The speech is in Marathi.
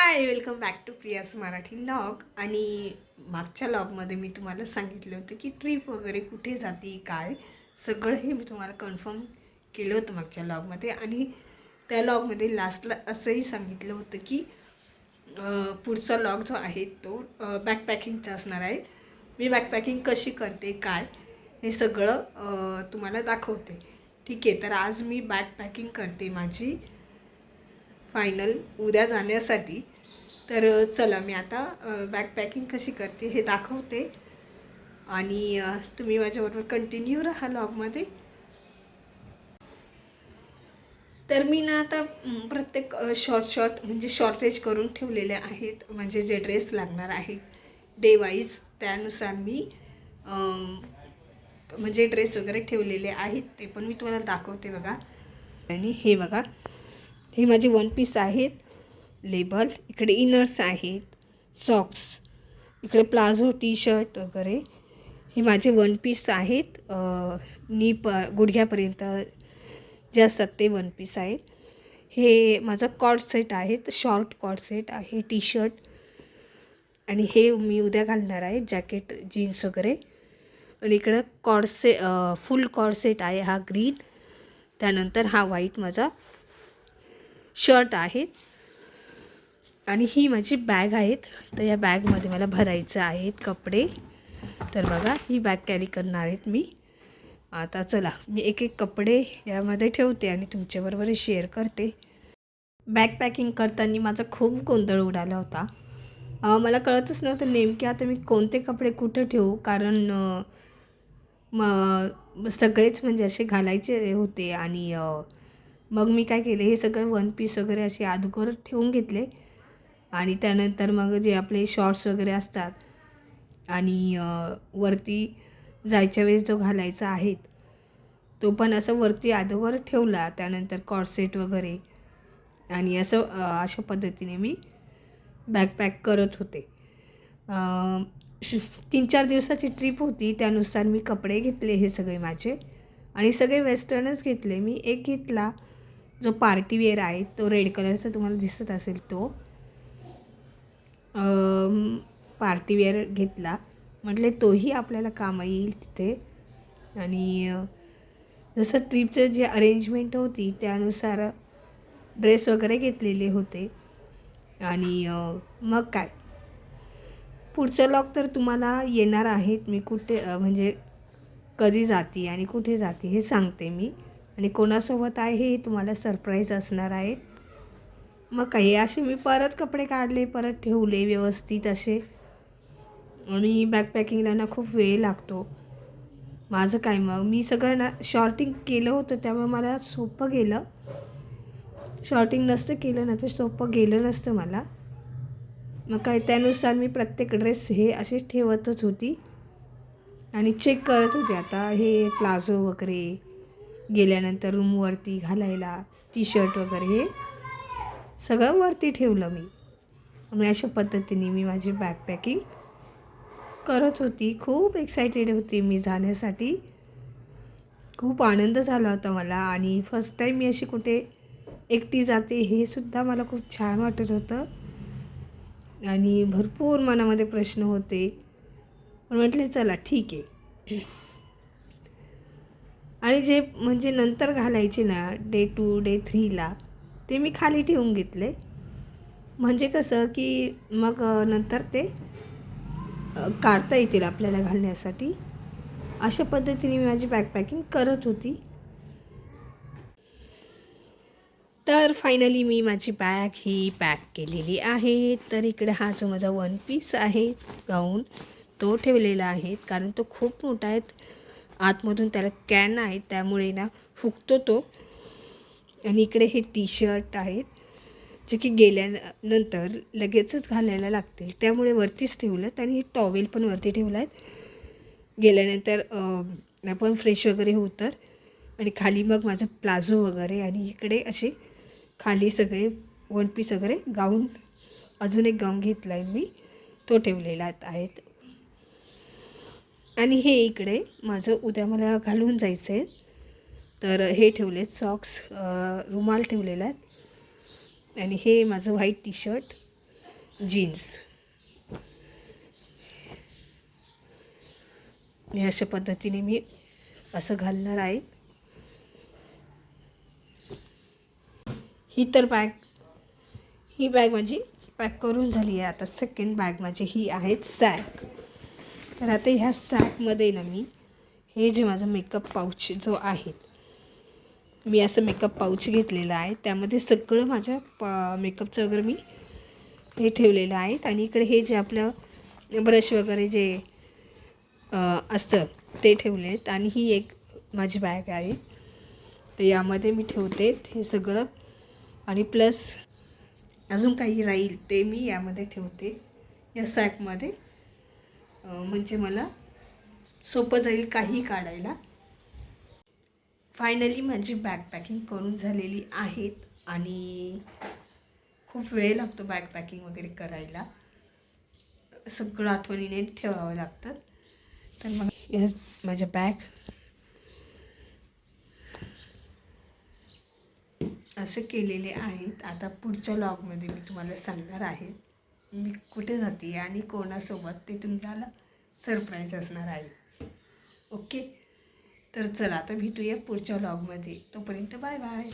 High, welcome back to Priya's Marathi vlog. आणि मागच्या लॉगमध्ये मी तुम्हाला सांगितलं होतं की ट्रिप वगैरे कुठे जाते काय सगळं हे मी तुम्हाला कन्फर्म केलं होतं मागच्या लॉगमध्ये. आणि त्या लॉगमध्ये लास्टला असंही सांगितलं होतं की पुढचा लॉग जो आहे तो बॅकपॅकिंगचा असणार आहे. मी बॅकपॅकिंग कशी करते काय हे सगळं तुम्हाला दाखवते. ठीक आहे, तर आज मी बॅकपॅकिंग करते माझी फायनल उद्या जाण्यासाठी. तर चला मी आता बॅकपॅकिंग कशी करते हे दाखवते आणि तुम्ही माझ्याबरोबर कंटिन्यू राहा लॉगमध्ये. तर मी ना आता प्रत्येक शॉर्ट म्हणजे शॉर्टेज करून ठेवलेले आहेत, म्हणजे जे ड्रेस लागणार आहेत डे वाईज त्यानुसार मी म्हणजे ड्रेस वगैरे ठेवलेले आहेत ते पण मी तुम्हाला दाखवते बघा. आणि हे बघा, हे माझे वन पीस आहेत लेबल, इकडे इनर्स आहेत, सॉक्स, इकडे प्लाझो टी शर्ट वगैरे. हे माझे वन पीस आहेत, गुडघ्यापर्यंत जे असतात ते वन पीस आहेत. हे माझं कॉर्ड सेट आहेत, शॉर्ट कॉर्ड सेट आहे टी शर्ट. आणि हे मी उद्या घालणार आहे जॅकेट जीन्स वगैरे. आणि इकडं फुल कॉर्ड सेट आहे हा ग्रीन. त्यानंतर हा व्हाईट माझा शर्ट आहेत. आणि ही माझी बॅग आहेत, तर या बॅगमध्ये मला भरायचं आहेत कपडे. तर बघा, ही बॅग कॅरी करणार आहेत मी. आता चला मी एक एक कपडे यामध्ये ठेवते आणि तुमच्याबरोबर शेअर करते. बॅग पॅकिंग करताना माझा खूप गोंधळ उडाला होता. मला कळतच नव्हतं नेमके आता मी कोणते कपडे कुठे ठेवू, कारण सगळेच म्हणजे असे घालायचे होते. आणि मग मी काय केले, हे सगळे वन पीस वगैरे असे अगोदर ठेवून घेतले. आणि त्यानंतर मग जे आपले शॉर्ट्स वगैरे असतात आणि वरती जायच्या वेळेस जो घालायचा आहे तो पण असं वरती अगोदर ठेवला. त्यानंतर कॉर्सेट वगैरे आणि असं अशा पद्धतीने मी बॅकपॅक करत होते. 3-4 दिवसाची ट्रिप होती, त्यानुसार मी कपडे घेतले हे सगळे माझे. आणि सगळे वेस्टर्नच घेतले. मी एक घेतला जो पार्टीवेअर आहे, तो रेड कलरचा तुम्हाला दिसत असेल तो पार्टीवेअर घेतला. म्हटले तोही आपल्याला कामं येईल तिथे. आणि जसं ट्रिपचं जे अरेंजमेंट होती त्यानुसार ड्रेस वगैरे घेतलेले होते. आणि मग काय, पुढचं लॉग तर तुम्हाला येणार आहेत. मी कुठे म्हणजे कधी जाते आणि कुठे जाते हे सांगते मी. आणि कोणासोबत आहे हे तुम्हाला सरप्राईज असणार आहे. मग काही असे मी परत कपडे काढले, परत ठेवले व्यवस्थित असे. आणि बॅकपॅकिंगला ना खूप वेळ लागतो. माझं काय, मग मी सगळं ना शॉर्टिंग केलं होतं त्यामुळे मला सोपं गेलं. शॉर्टिंग नसतं केलं ना तर सोपं गेलं नसतं मला. मग काय, त्यानुसार मी प्रत्येक ड्रेस हे असे ठेवतच होती आणि चेक करत होते. आता हे प्लाझो वगैरे गेल्यानंतर रूमवरती घालायला टी शर्ट वगैरे हे सगळं वरती ठेवलं मी. आणि अशा पद्धतीने मी माझी बॅकपॅकिंग करत होती. खूप एक्सायटेड होती मी जाण्यासाठी. खूप आनंद झाला होता मला. आणि फर्स्ट टाईम मी अशी कुठे एकटी जाते हे सुद्धा मला खूप छान वाटत होतं. आणि भरपूर मनामध्ये प्रश्न होते, पण म्हटले चला ठीक आहे. आणि जे म्हणजे नंतर घालायचे ना डे 2 डे 3ला ते मी खाली ठेवून घेतले. म्हणजे कसं की मग नंतर ते काढता येतील आपल्याला घालण्यासाठी. अशा पद्धतीने मी माझी बॅकपॅकिंग करत होती. तर फायनली मी माझी बॅग ही पॅक केलेली आहे. तर इकडे हा जो माझा वन पीस आहे गाऊन तो ठेवलेला आहे, कारण तो खूप मोठा आहे. आतमधून त्याला कॅन आहे त्यामुळे ना फुगतो तो. आणि इकडे हे टी शर्ट आहेत जे की गेल्यानंतर लगेचच घालायला लागतील, त्यामुळे वरतीच ठेवलं. आणि हे टॉवेल पण वरती ठेवलं आहेत गेल्यानंतर आपण फ्रेश वगैरे होऊ तर. आणि खाली मग माझं प्लाझो वगैरे. आणि इकडे असे खाली सगळे वन पीस वगैरे गाऊन, अजून एक गाऊन घेतला आहे मी, तो ठेवलेला आहेत. आणि हे इकडे माझं उद्या मला घालून जायचं आहे, तर हे ठेवलेत सॉक्स, रुमाल ठेवलेला आहेत. आणि हे माझं व्हाईट टी शर्ट जीन्स. हे अशा पद्धतीने मी असं घालणार आहे. ही बॅग माझी पॅक करून झाली आहे. आता सेकंड बॅग माझी ही आहे सॅक. तर आता ह्या सॅकमध्ये ना मी हे जे माझं मेकअप पाऊच जो आहे, मी असं मेकअप पाऊच घेतलेला आहे. त्यामध्ये सगळं माझ्या मेकअपचं वगैरे मी हे ठेवलेलं आहे. आणि इकडे हे जे आपलं ब्रश वगैरे जे असतं ते ठेवले आहेत. आणि ही एक माझी बॅग आहे. तर यामध्ये मी ठेवते हे सगळं. आणि प्लस अजून काही राहील ते मी यामध्ये ठेवते या सॅकमध्ये. म्हणजे मला सोपं जाईल काही काढायला. फायनली माझी बॅग पॅकिंग करून झालेली आहेत. आणि खूप वेळ लागतो बॅग पॅकिंग वगैरे करायला. सगळं आठवणीने ठेवावं लागतं. तर मग या माझ्या बॅग असे केलेले आहेत. आता पुढच्या व्लॉगमध्ये मी तुम्हाला सांगणार आहे मी कुठे जाते आणि कोणासोबत, ते तुम्हाला सरप्राईज असणार आहे. ओके, तर चला आता भेटूया पुढच्या व्लॉगमध्ये. तोपर्यंत बाय बाय.